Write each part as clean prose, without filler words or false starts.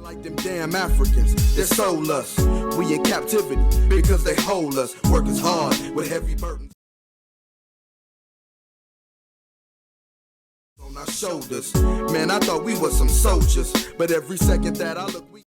Like them damn Africans, they're soulless. We in captivity because they hold us. Work is hard with heavy burdens on our shoulders. Man, I thought we were some soldiers, but every second that I look, we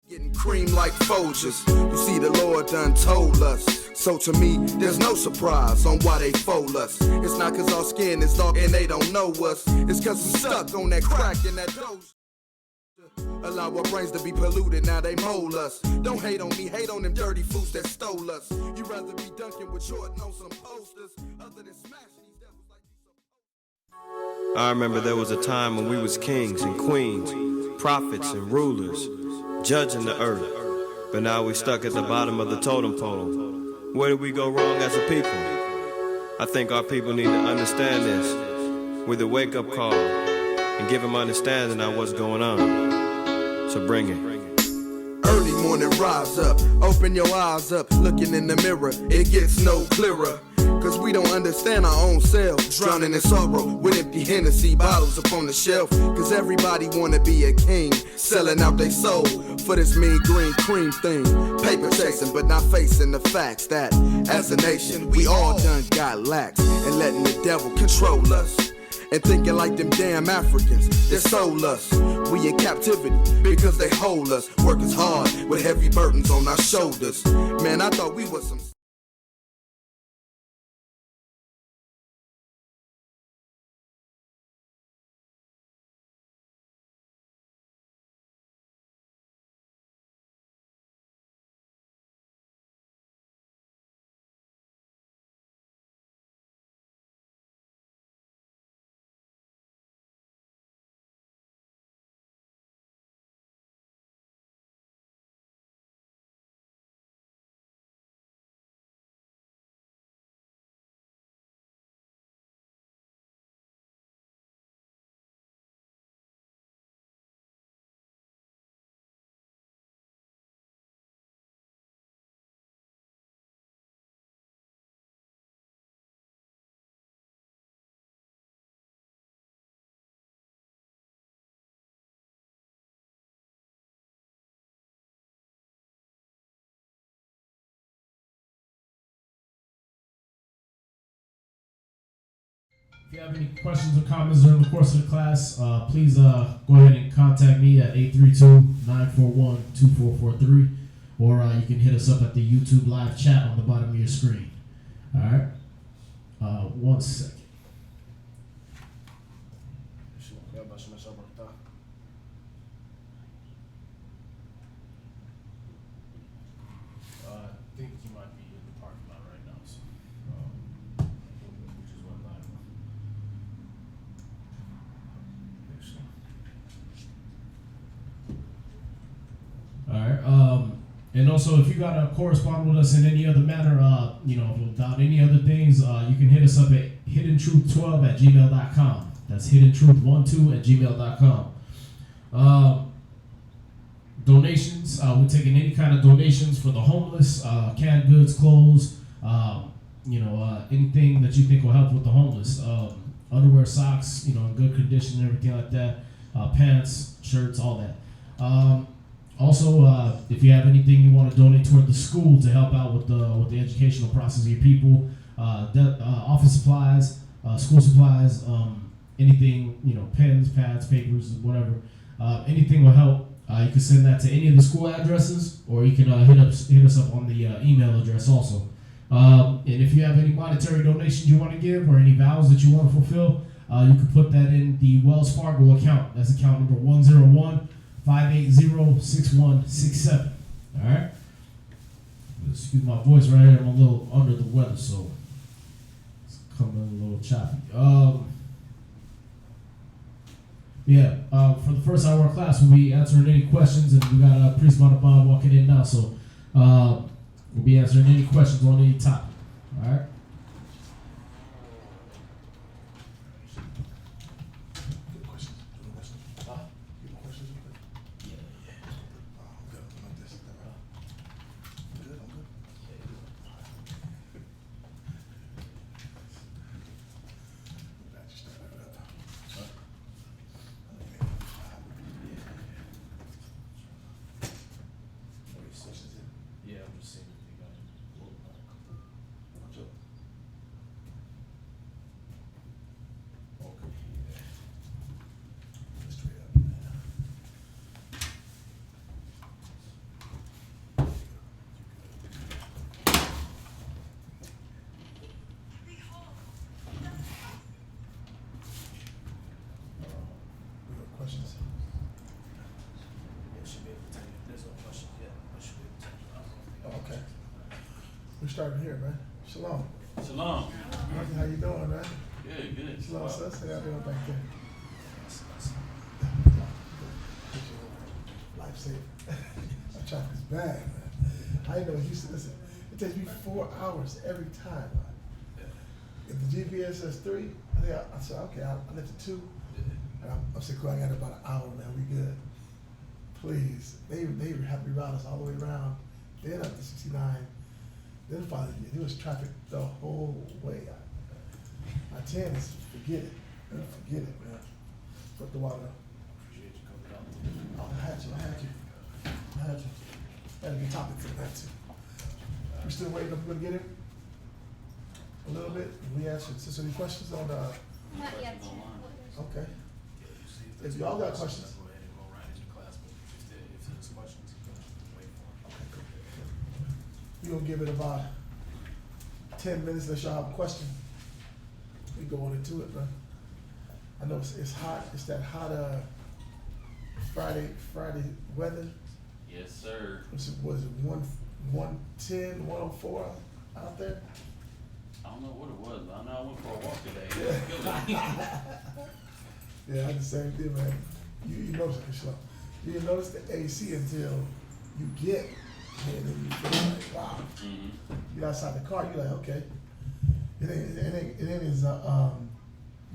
getting cream like Folgers. You see, the Lord done told us. So to me, there's no surprise on why they fold us. It's not cause our skin is dark and they don't know us. It's cause we stuck on that crack and that doze. Allow our brains to be polluted, now they mold us. Don't hate on me, hate on them dirty fools that stole us. You rather be dunking with Jordan on some posters other than smashing these devils like these. I remember there was a time when we was kings and queens, prophets and rulers, judging the earth. But now we stuck at the bottom of the totem pole. Where did we go wrong as a people? I think our people need to understand this with a wake-up call and give them understanding on what's going on. So bring it. Early morning, rise up, open your eyes up, looking in the mirror, it gets no clearer. Cause we don't understand our own selves, drowning in sorrow with empty Hennessy bottles upon the shelf. Cause everybody wanna be a king, selling out their soul for this mean green cream thing. Paper chasing but not facing the facts that as a nation we all done got lax and letting the devil control us. And thinking like them damn Africans, they're soulless. We in captivity because they hold us. Work is hard with heavy burdens on our shoulders. Man, I thought we was some If you have any questions or comments during the course of the class, please go ahead and contact me at 832-941-2443, or you can hit us up at the YouTube live chat on the bottom of your screen. All right. 1 second. I think you might be in the parking lot right now, so which is what live. All right. And also, if you gotta correspond with us in any other manner, without any other things, you can hit us up at hiddentruth12@gmail.com. That's hiddentruth12@gmail.com. Donations. We're taking any kind of donations for the homeless, canned goods, clothes, anything that you think will help with the homeless. Underwear, socks, in good condition and everything like that. Pants, shirts, all that. Also, if you have anything you want to donate toward the school to help out with the educational process of your people, office supplies, school supplies, anything, pens, pads, papers, whatever, anything will help. You can send that to any of the school addresses, or you can hit us up on the email address also. And if you have any monetary donations you want to give or any vows that you want to fulfill, you can put that in the Wells Fargo account. That's account number 101-580-6167. All right. Excuse my voice right here. I'm a little under the weather, so it's coming a little choppy. For the first hour of class, we'll be answering any questions, and we got Priest BANABAD walking in now, so we'll be answering any questions on any topic. All right. Yeah, I'm just seeing if you got it. Okay. Straight up, man. We got questions? Yeah, should be able to tell you. If there's no question yet, I should be able to tell you. Oh, okay. We're starting here, man. Shalom. Shalom. How you doing, man? Good, good. Shalom, sis. How y'all doing back there? Lifesaver. That traffic's bad, man. I know Houston, listen, it takes me 4 hours every time. If the GPS says 3, I said, okay, I left it 2. And I'm saying, cool, I got about an hour, man, we good. Please. They have to reroute us all the way around, then up to 69. Then finally, there was traffic the whole way. My 10 is forget it. Forget it, man. Put the water up. Appreciate you coming out. Oh, I had you. Had a good topic for that too. We're still waiting, I'm gonna get it a little bit. We answered, so any questions on Not yet. okay. Yeah, If y'all got questions. Go ahead and go right into class, but if there's questions, you can wait for them. Okay, cool. We're gonna give it about 10 minutes, let y'all have a question. We go on into it, man. I know it's hot, it's that hot, Friday weather. Yes, sir. Was it 110, 104 out there? I don't know what it was, but I know I went for a walk today. It was good. Yeah, I did the same thing, man. You notice it, slow. You didn't notice the AC until you get here, and then you feel like, wow. Mm-hmm. You get outside the car, you're like, okay. It ain't as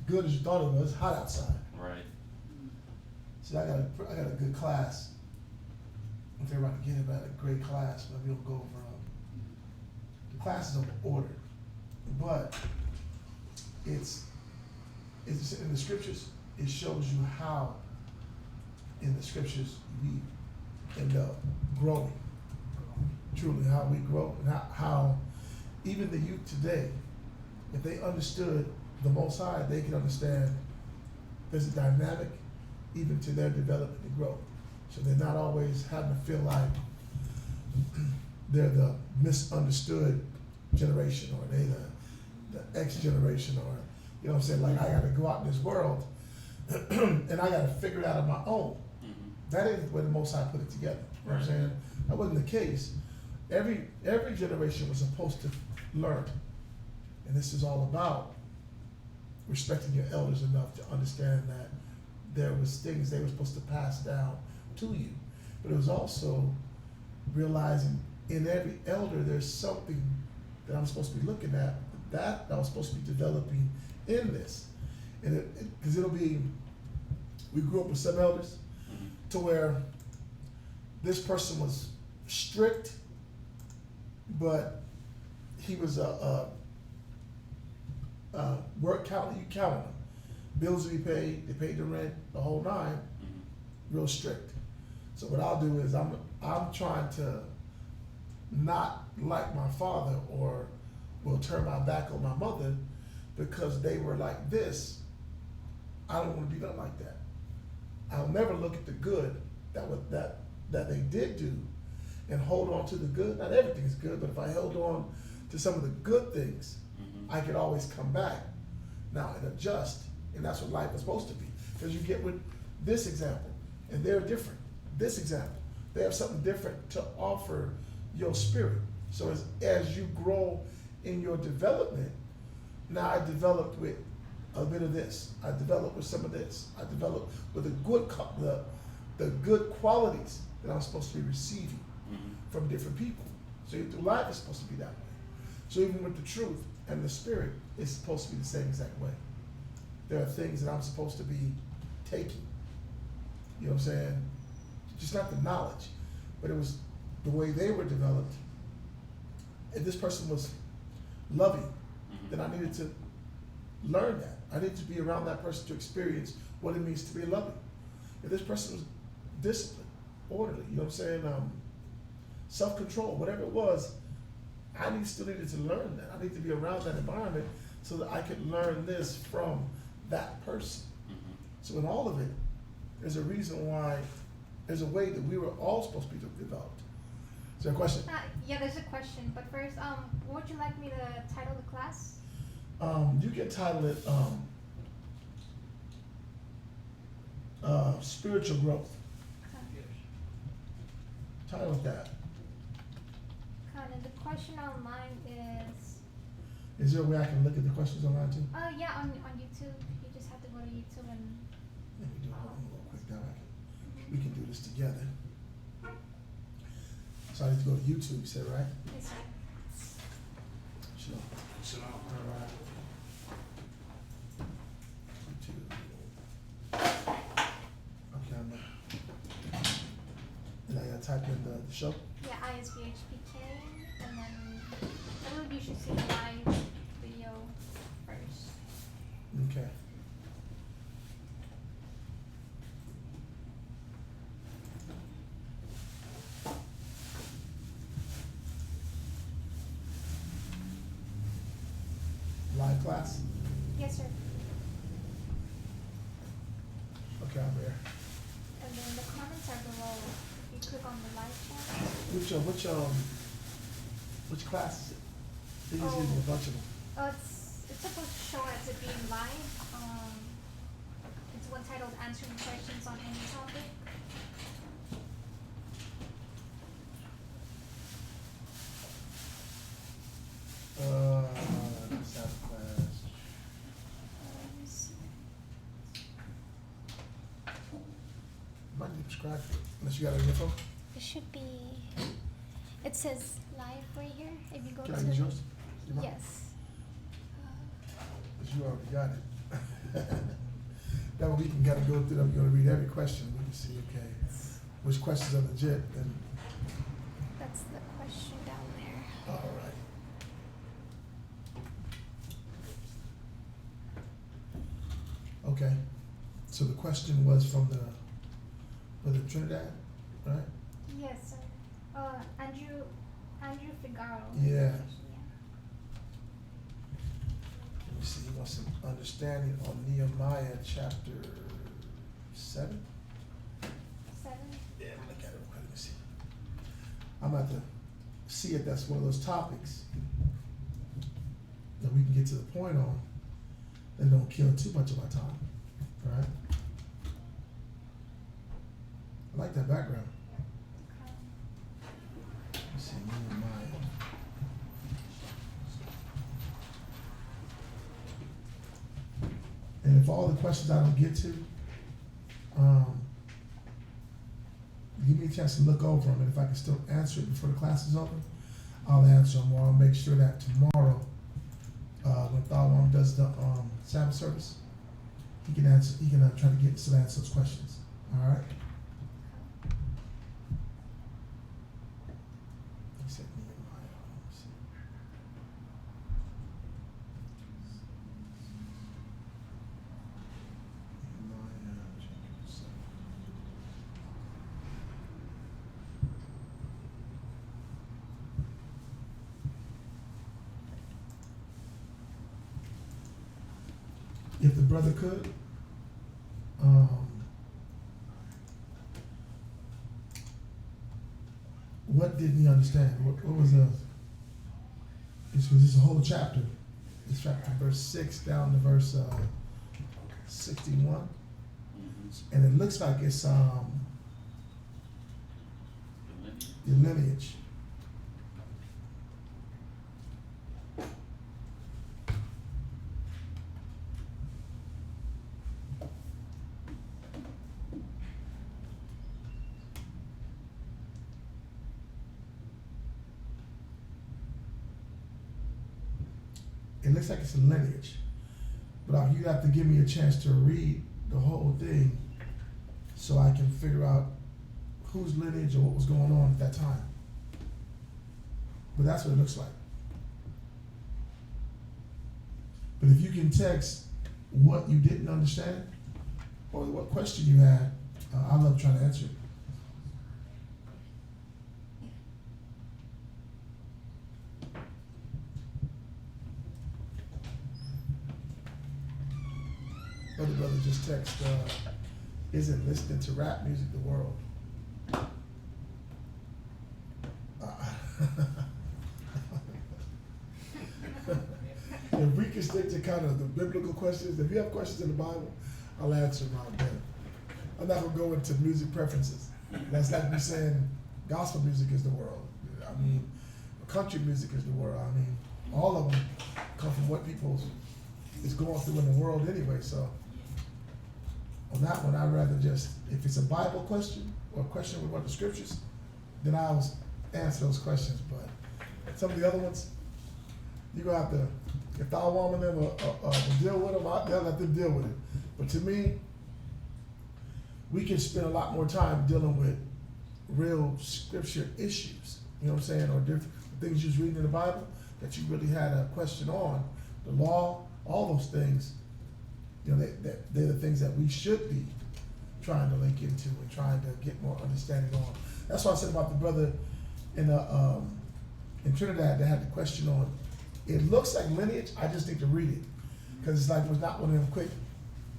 good as you thought it was. Hot outside. Right. So I got a good class. If everybody get it, I had a great class. Maybe we'll go over. The class is on order, but it's in the scriptures. It shows you how in the scriptures we end up growing. Truly, how we grow, and how even the youth today, if they understood the Most High, they can understand there's a dynamic even to their development and growth. So they're not always having to feel like they're the misunderstood generation, or they the X generation, or you know what I'm saying, like I gotta go out in this world and I gotta figure it out on my own. Mm-hmm. That ain't the way the Most High put it together. You know what I'm saying? That wasn't the case. Every generation was supposed to learn. And this is all about respecting your elders enough to understand that there was things they were supposed to pass down to you. But it was also realizing in every elder there's something that I'm supposed to be looking at, that I'm supposed to be developing in this. And because it'll be, we grew up with some elders to where this person was strict, but he was a work counting, you counted them. Bills to be paid, they paid the rent, the whole 9, real strict. So what I'll do is I'm trying to not like my father, or will turn my back on my mother because they were like this. I don't want to be done like that. I'll never look at the good that they did do and hold on to the good. Not everything is good, but if I held on to some of the good things, I could always come back now and adjust. And that's what life is supposed to be. Because you get with this example, and they're different. This example, they have something different to offer your spirit. So as you grow in your development, now I developed with a bit of this. I developed with some of this. I developed with the good qualities that I'm supposed to be receiving from different people. So through life is supposed to be that way. So even with the truth and the spirit, it's supposed to be the same exact way. There are things that I'm supposed to be taking. You know what I'm saying? Just not the knowledge, but it was the way they were developed. If this person was loving, then I needed to learn that. I needed to be around that person to experience what it means to be loving. If this person was disciplined, orderly, you know what I'm saying? self-control, whatever it was, I still needed to learn that. I need to be around that environment so that I could learn this from that person. So in all of it, there's a reason why, there's a way that we were all supposed to be developed. Is there a question? Yeah, there's a question, but first, what would you like me to title the class? You can title it spiritual growth. Title it that. Kind of. The question online is. Is there a way I can look at the questions online too? Yeah, on YouTube. You just have to go to YouTube and. Let me do it real quick. That we can do this together. So I need to go to YouTube, you said, right? Yes, sir. Sure. All right. YouTube. Okay, I'm and I gotta type in the show. Yeah, ISBHPK, and then I believe you should see the live video first. Okay. Live class? Yes, sir. Okay, I'm here. And then the comments are below. If you click on the live chat. Which class is it? These Oh. is a bunch of them. It's supposed to show as it being live. It's one titled Answering Questions on Any Topic. South class. Let me see. Might need to subscribe to it, unless you got it in your phone. It should be. It says live right here. If you go Can to. I use yours? You mind? Yes. Because you already got it. That way we can gotta go through them, we're gonna read every question, we can see, okay, which questions are legit, and, That's the question down there. all right. Okay, so the question was from was it Trinidad, right? Yes, sir. Andrew Figaro. Yeah. Let me see, he wants some understanding on Nehemiah chapter 7? 7. Yeah, look at it real quick, let me see. I'm about to see if that's one of those topics that we can get to the point on that don't kill too much of my time, all right? I like that background. Let me see, Nehemiah. And if all the questions I don't get to, give me a chance to look over them, and if I can still answer it before the class is over, I'll answer them, or I'll make sure that tomorrow, when Thalwan does the Sabbath service, he can try to get some answer those questions. All right? He said Nehemiah. Let me see. Nehemiah chapter 7. If the brother could, what didn't he understand? What was this is a whole chapter. It's chapter verse 6 down to verse 61. And it looks like it's the lineage. It looks like it's a lineage, but you have to give me a chance to read the whole thing so I can figure out whose lineage or what was going on at that time. But that's what it looks like. But if you can text what you didn't understand or what question you had, I love trying to answer it. Other brother just text, isn't listening to rap music the world? If we can stick to kind of the biblical questions, if you have questions in the Bible, I'll answer them out there. I'm not gonna go into music preferences. That's like me saying gospel music is the world. I mean, country music is the world. I mean, all of them come from what people is going through in the world anyway. So on that one, I'd rather just, if it's a Bible question or a question with what the scriptures, then I'll answer those questions. But some of the other ones, you're gonna have to, if I want them to deal with them, they'll let them deal with it. But to me, we can spend a lot more time dealing with real scripture issues, you know what I'm saying, or different things you was reading in the Bible that you really had a question on, the law, all those things, you know, they're the things that we should be trying to link into and trying to get more understanding on. That's why I said about the brother in Trinidad that had the question on, it looks like lineage, I just need to read it. Because it's like, it was not one of them quick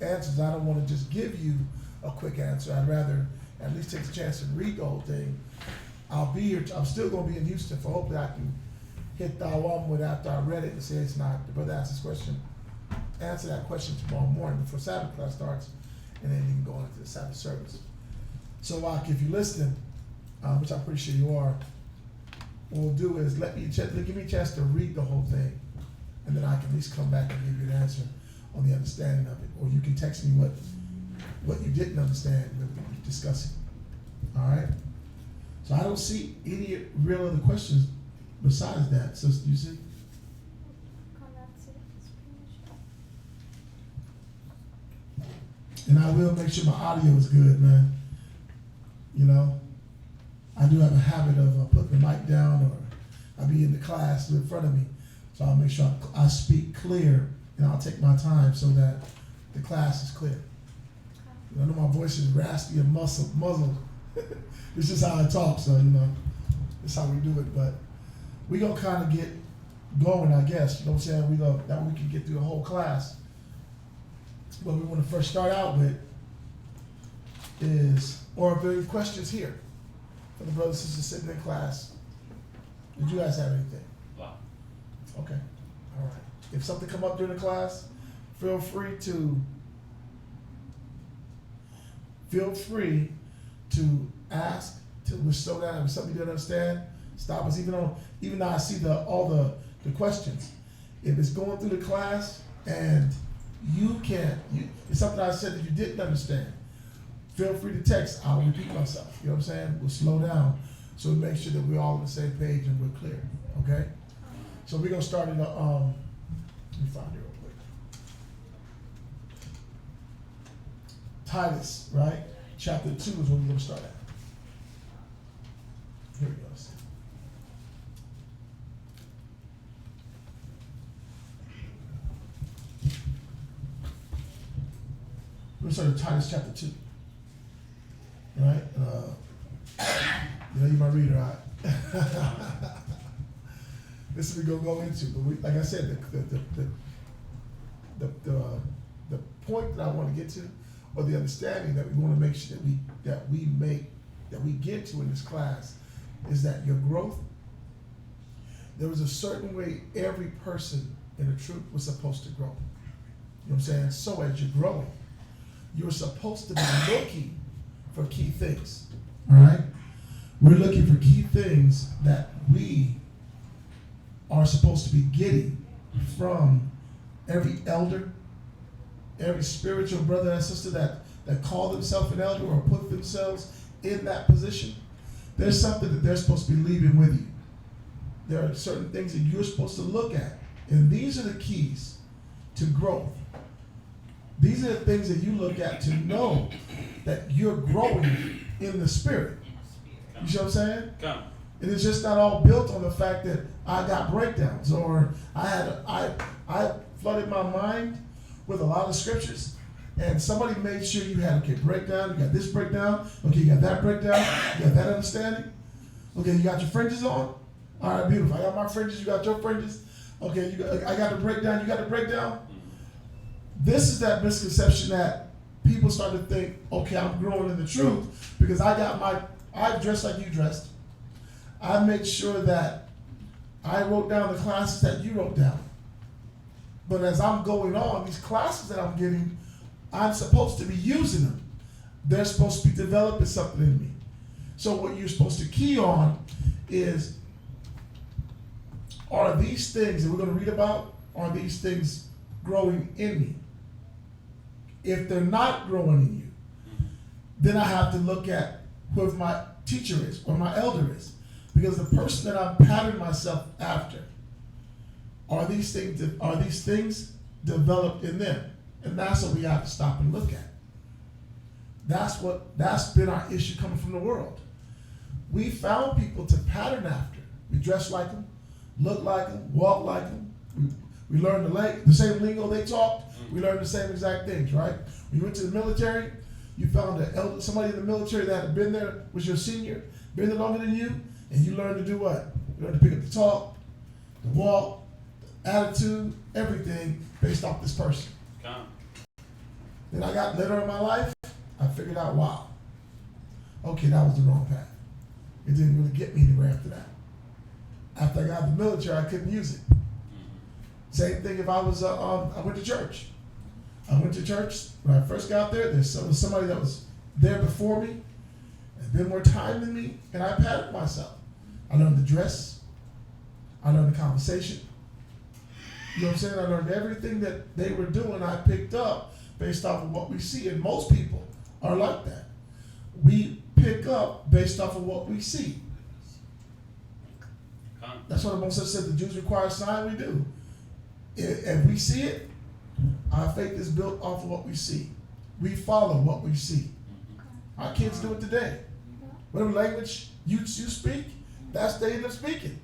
answers. I don't want to just give you a quick answer. I'd rather at least take the chance to read the whole thing. I'll be here, I'm still going to be in Houston, for hopefully I can hit Taiwan with after I read it and say it's not, the brother asked this question, answer that question tomorrow morning before Sabbath class starts, and then you can go into the Sabbath service. So if you're listening, which I'm pretty sure you are, what we'll do is give me a chance to read the whole thing, and then I can at least come back and give you an answer on the understanding of it. Or you can text me what you didn't understand when we were discussing. All right? So I don't see any real other questions besides that. So you see? And I will make sure my audio is good, man. You know? I do have a habit of putting the mic down, or I'll be in the class in front of me. So I'll make sure I speak clear, and I'll take my time so that the class is clear. I know my voice is raspy and muzzled. It's just how I talk, so, you know, that's how we do it. But we're going to kind of get going, I guess. You know what I'm saying? That way we can get through the whole class. What we want to first start out with is, or are there any questions here for the brothers and sisters sitting in class? Did you guys have anything? Wow. Okay. All right. If something come up during the class, feel free to ask, to slow down. If something you don't understand, stop us. Even though I see all the questions, if it's going through the class and it's something I said that you didn't understand, feel free to text. I'll repeat myself. You know what I'm saying? We'll slow down so we make sure that we're all on the same page and we're clear. Okay? So we're gonna start in the let me find it real quick. Titus, right? Chapter 2 is where we're gonna start at. Here we go. We're gonna start at Titus chapter 2. Right? You know you're my reader, right? This is what we're gonna go into. But like I said, the point that I want to get to, or the understanding that we want to make sure that we get to in this class, is that your growth, there was a certain way every person in the truth was supposed to grow. You know what I'm saying? So as you're growing, you're supposed to be looking for key things. All right? We're looking for key things that we are supposed to be getting from every elder, every spiritual brother and sister that call themselves an elder or put themselves in that position. There's something that they're supposed to be leaving with you. There are certain things that you're supposed to look at. And these are the keys to growth. These are the things that you look at to know that you're growing in the spirit. You see what I'm saying? Come. And it's just not all built on the fact that I got breakdowns, or I flooded my mind with a lot of scriptures, and somebody made sure you had, okay, breakdown, you got this breakdown, okay, you got that breakdown, you got that understanding, okay, you got your fringes on, all right, beautiful, I got my fringes, you got your fringes, okay, I got the breakdown, you got the breakdown. this is that misconception that people start to think, okay, I'm growing in the truth because I dress like you dressed. I made sure that I wrote down the classes that you wrote down. But as I'm going on, these classes that I'm getting, I'm supposed to be using them. They're supposed to be developing something in me. So what you're supposed to key on is, are these things that we're going to read about, are these things growing in me? If they're not growing in you, then I have to look at whoever my teacher is or my elder is. Because the person that I'm patterning myself after, are these things developed in them? And that's what we have to stop and look at. That's been our issue coming from the world. We found people to pattern after. We dress like them, look like them, walk like them. We learn the same lingo they talk. We learn the same exact things, right? When you went to the military, you found somebody in the military that had been there, was your senior, been there longer than you, and you learned to do what? You learned to pick up the talk, the walk, the attitude, everything based off this person. Then I got later in my life, I figured out, wow, okay, that was the wrong path. It didn't really get me anywhere after that. After I got in the military, I couldn't use it. Same thing if I was, I went to church. I went to church when I first got there. There was somebody that was there before me, had been more time than me, and I patterned myself. I learned the dress. I learned the conversation. You know what I'm saying? I learned everything that they were doing. I picked up based off of what we see, and most people are like that. We pick up based off of what we see. That's what Moses said. The Jews require a sign. We do. If we see it, our faith is built off of what we see. We follow what we see. Our kids do it today. Whatever language you speak, that's they end up speaking.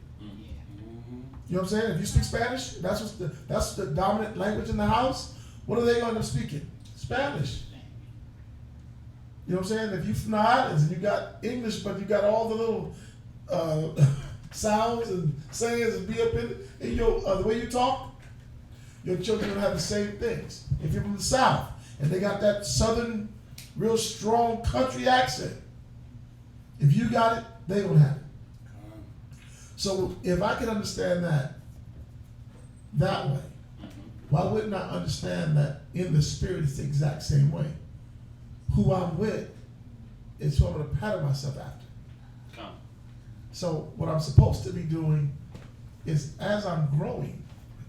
You know what I'm saying? If you speak Spanish, that's the dominant language in the house. What are they going to be speaking? Spanish. You know what I'm saying? If you're from the islands and you got English, but you got all the little sounds and sayings and be up in your the way you talk, your children will have the same things. If you're from the South and they got that Southern, real strong country accent, if you got it, they don't have it. So if I can understand that way, why wouldn't I understand that in the spirit it's the exact same way? Who I'm with is who I'm going to pattern myself after. So what I'm supposed to be doing is, as I'm growing,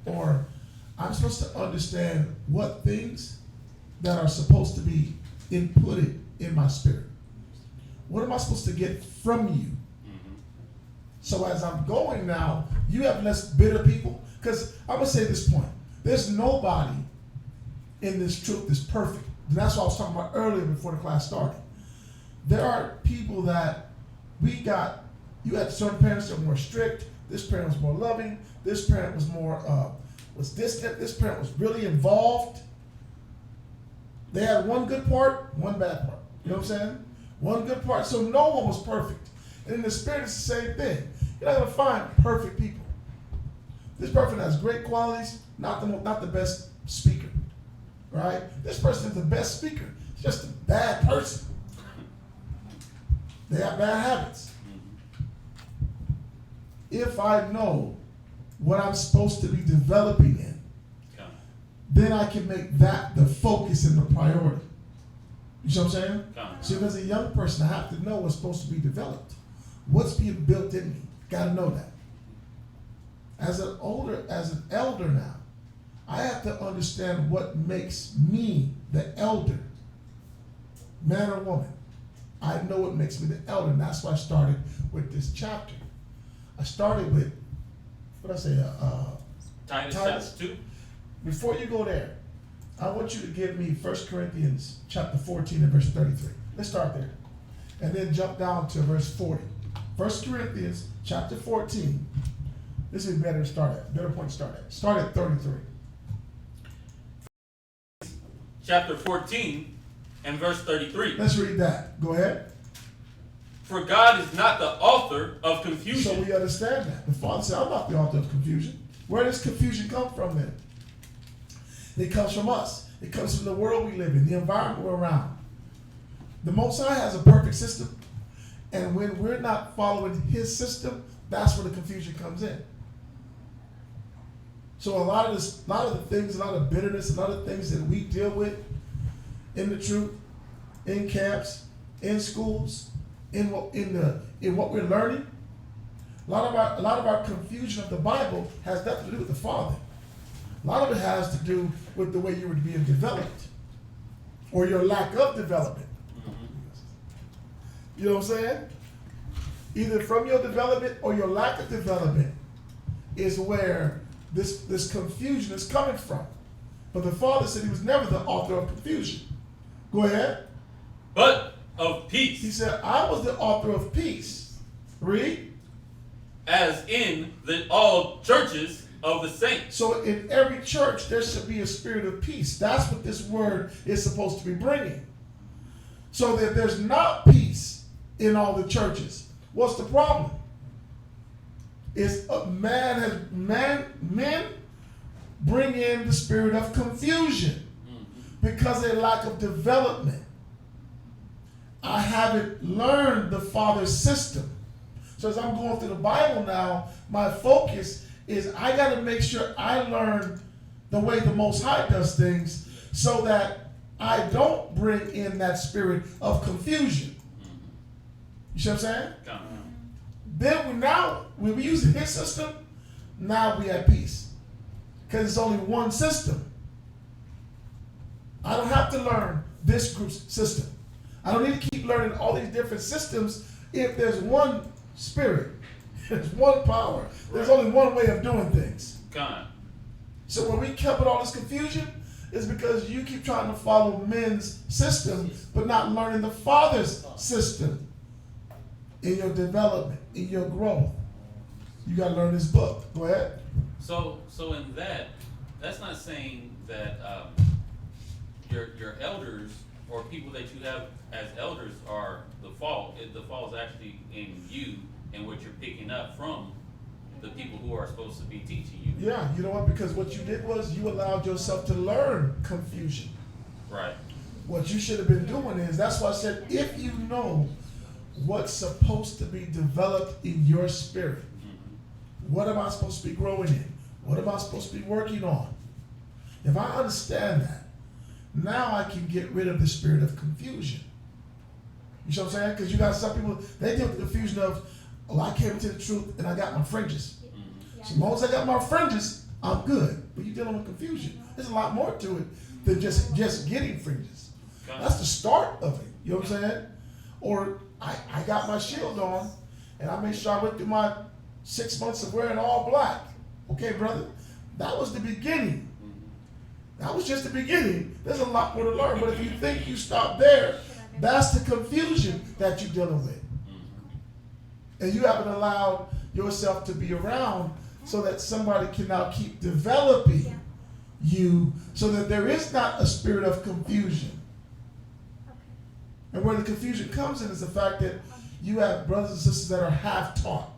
or I'm supposed to understand what things that are supposed to be inputted in my spirit. What am I supposed to get from you? So as I'm going now, you have less bitter people. Because I'm going to say this point. There's nobody in this truth that's perfect. And that's what I was talking about earlier before the class started. There are people that you had certain parents that were more strict. This parent was more loving. This parent was more, was distant. This parent was really involved. They had one good part, one bad part. You know what I'm saying? One good part. So no one was perfect. And in the spirit, it's the same thing. You're not going to find perfect people. This person has great qualities, not the best speaker, right? This person is the best speaker. It's just a bad person. They have bad habits. If I know what I'm supposed to be developing in, then I can make that the focus and the priority. You see what I'm saying? So as a young person, I have to know what's supposed to be developed. What's being built in me? Got to know that. As an elder now, I have to understand what makes me the elder, man or woman. I know what makes me the elder, and that's why I started with this chapter. I started with, what did I say? Titus 2. Before you go there, I want you to give me 1 Corinthians chapter 14 and verse 33. Let's start there. And then jump down to verse 40. 1 Corinthians chapter 14. This is better to start at. Better point to start at. Start at 33. Chapter 14 and verse 33. Let's read that. Go ahead. For God is not the author of confusion. So we understand that. The Father said, I'm not the author of confusion. Where does confusion come from then? It comes from us. It comes from the world we live in, the environment we're around. The Most High has a perfect system, and when we're not following His system, that's where the confusion comes in. So a lot of the things, a lot of bitterness, a lot of things that we deal with in the truth, in camps, in schools, in what we're learning, a lot of our confusion of the Bible has nothing to do with the Father. A lot of it has to do with the way you were being developed, or your lack of development. You know what I'm saying? Either from your development or your lack of development is where this confusion is coming from. But the Father said He was never the author of confusion. Go ahead. But of peace. He said, I was the author of peace. Read. As in all churches of the saints. So in every church, there should be a spirit of peace. That's what this word is supposed to be bringing. So that there's not peace in all the churches. What's the problem? Is men bring in the spirit of confusion because of a lack of development. I haven't learned the Father's system. So as I'm going through the Bible now, my focus is I got to make sure I learn the way the Most High does things so that I don't bring in that spirit of confusion. You see what I'm saying? Then when we use His system, now we have peace. Because it's only one system. I don't have to learn this group's system. I don't need to keep learning all these different systems if there's one spirit, there's one power, there's only one way of doing things. So when we kept with all this confusion, it's because you keep trying to follow men's system, but not learning the Father's system in your development, in your growth. You got to learn this book. Go ahead. So in that's not saying that your elders or people that you have as elders are the fault. The fault is actually in you and what you're picking up from the people who are supposed to be teaching you. Yeah, you know what? Because what you did was you allowed yourself to learn confusion. Right. What you should have been doing is, that's why I said, if you know what's supposed to be developed in your spirit, what am I supposed to be growing in? What am I supposed to be working on? If I understand that, now I can get rid of the spirit of confusion. You know what I'm saying? Because you got some people, they deal with the confusion of, oh, I came into the truth and I got my fringes. So as long as I got my fringes, I'm good. But you're dealing with confusion. There's a lot more to it than just getting fringes. That's the start of it. You know what I'm saying? Or I got my shield on and I made sure I went through my 6 months of wearing all black. Okay, brother, that was the beginning. That was just the beginning. There's a lot more to learn. But if you think you stop there, that's the confusion that you're dealing with. And you haven't allowed yourself to be around so that somebody can now keep developing you so that there is not a spirit of confusion. And where the confusion comes in is the fact that you have brothers and sisters that are half-taught.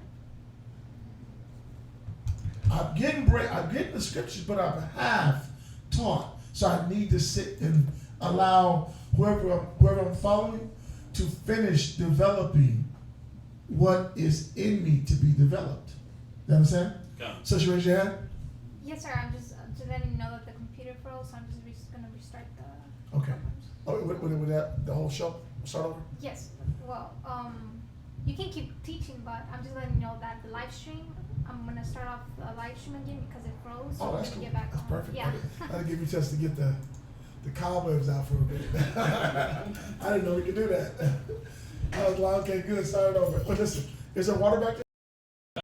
I'm getting the scriptures, but I'm half-taught. So I need to sit and allow whoever I'm following to finish developing what is in me to be developed. You understand? Yeah. So you raise your hand? Yes, sir. I'm just letting you know that the computer froze, so I'm just going to restart the Okay. Oh, with that, the whole show start over? Yes. Well, you can keep teaching, but I'm just letting you know that the live stream, I'm going to start off the live stream again because it froze. Oh, so that's I'm cool. gonna get back That's on. perfect. Yeah. That'll give you a chance to get the cobwebs out for a bit. I didn't know we could do that. I was like, okay, good, start it over. But listen, is there water back there?